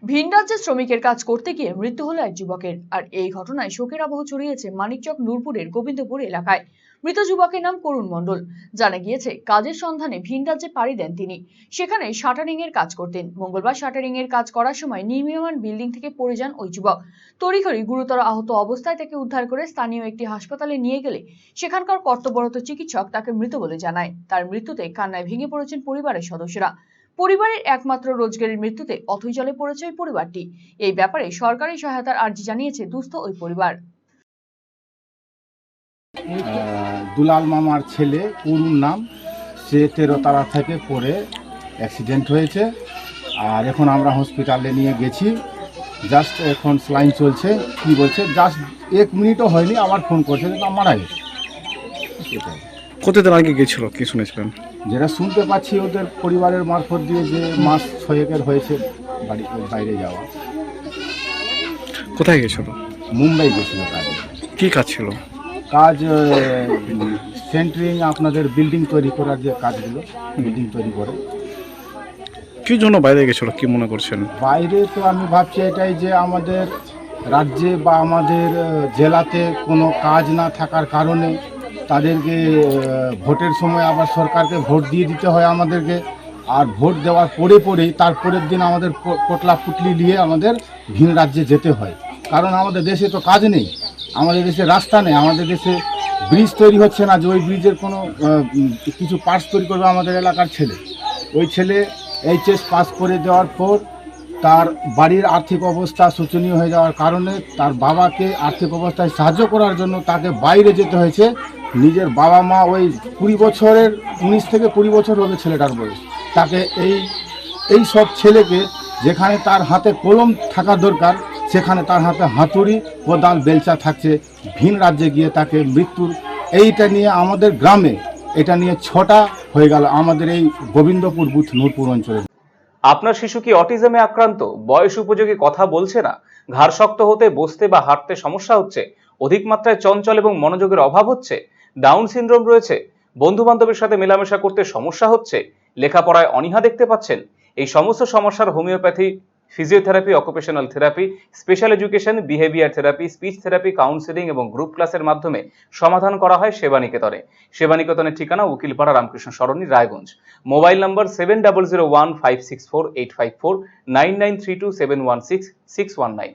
ভিন রাজ্যে শ্রমিকের কাজ করতে গিয়ে মৃত্যু হলো এক যুবকের। আর এই ঘটনায় শোকের আবহ ছড়িয়েছে মানিকচক নূরপুরের গোবিন্দপুর এলাকায়। মৃত যুবকের নাম করুণ মণ্ডল। জানা গিয়েছে কাজের সন্ধানে ভিন রাজ্যে পাড়ি দেন তিনি। সেখানে শাটারিং এর কাজ করতেন। মঙ্গলবার শাটারিং এর কাজ করার সময় নির্মীয়মান বিল্ডিং থেকে পড়ে যান ওই যুবক। তড়িঘড়ি গুরুতর আহত অবস্থায় তাকে উদ্ধার করে স্থানীয় একটি হাসপাতালে নিয়ে গেলে সেখানকার কর্তব্যরত চিকিৎসক তাকে মৃত বলে জানায়। তার মৃত্যুতে কান্নায় ভেঙে পড়েছেন পরিবারের সদস্যরা। পরিবারের একমাত্র রোজগারের মৃত্যুতে অথৈ জলে পড়েছে ওই পরিবারটি। এই ব্যাপারে সরকারি সহায়তার আর্জি জানিয়েছে দুস্থ ওই পরিবার। দুলাল মামার ছেলে করুণ নাম, সে 13 তারা থেকে পড়ে অ্যাক্সিডেন্ট হয়েছে। আর এখন আমরা হসপিটালে নিয়ে গেছি, জাস্ট এখন স্লাইন চলছে। কি বলছে, জাস্ট 1 মিনিটও হয়নি আবার ফোন করছে যে মারা গেছে। সেটাই কতদিন আগে গেছিল, কি শুনেছিলেন? যেটা শুনতে পাচ্ছি ওদের পরিবারের মারফত দিয়ে যে মাস 6 হয়েছে বাইরে যাওয়া। কোথায় গেছিল? মুম্বাই গেছিল কাজে। কি কাজ ছিল? কাজ সেন্টারিং, আপনাদের বিল্ডিং তৈরি করার যে কাজগুলো, বিল্ডিং তৈরি করে। কি জন্য বাইরে গেছিল, কি মনে করছেন? বাইরে তো আমি ভাবছি এটাই যে আমাদের রাজ্যে বা আমাদের জেলাতে কোনো কাজ না থাকার কারণে তাদেরকে ভোটের সময় আবার সরকারকে ভোট দিয়ে দিতে হয় আমাদেরকে। আর ভোট দেওয়ার পরেই তারপরের দিন আমাদের পোটলা পুটলি নিয়ে আমাদের ভিন রাজ্যে যেতে হয়। কারণ আমাদের দেশে তো কাজ নেই, আমাদের দেশে রাস্তা নেই, আমাদের দেশে ব্রিজ তৈরি হচ্ছে না যে ওই ব্রিজের কোনো কিছু পার্টস তৈরি করবে আমাদের এলাকার ছেলে। ওই ছেলে এইচএস পাস করে দেওয়ার পর তার বাড়ির আর্থিক অবস্থা শোচনীয় হয়ে যাওয়ার কারণে তার বাবাকে আর্থিক অবস্থায় সাহায্য করার জন্য তাকে বাইরে যেতে হয়েছে। নিজের বাবা মা ওই 20 বছরের, 19 থেকে 20 বছর হবে ছেলেটার বয়স। তাকে এই সব ছেলেকে যেখানে তার হাতে কলম থাকা দরকার সেখানে তার হাতে হাতুড়ি কোদাল বেলচা থাকছে। ভিন রাজ্যে গিয়ে তাকে মৃত্যুর, এইটা নিয়ে আমাদের গ্রামে এটা নিয়ে 6টা হয়ে গেল আমাদের এই গোবিন্দপুর বুথ নূরপুর অঞ্চলে। আপনার শিশু কি অটিজমে আক্রান্ত? বয়স উপযোগী কথা বলছে না, ঘাড় শক্ত হতে, বসতে বা হাঁটতে সমস্যা হচ্ছে, অধিক মাত্রায় চঞ্চল এবং মনোযোগের অভাব হচ্ছে, ডাউন সিনড্রোম রয়েছে, বন্ধু বান্ধবের সাথে মেলামেশা করতে সমস্যা হচ্ছে, লেখাপড়ায় অনীহা দেখতে পাচ্ছেন? এই সমস্ত সমস্যার homeopathy, physiotherapy, occupational therapy, special education, behaviour therapy, speech therapy, counselling এবং গ্রুপ ক্লাসের মাধ্যমে সমাধান করা হয় সেবানিকেতনে। সেবানিকেতনের ঠিকানা উকিলপাড়া রামকৃষ্ণ সরণি, রায়গঞ্জ। Mobile number 7001564854, 9932716619।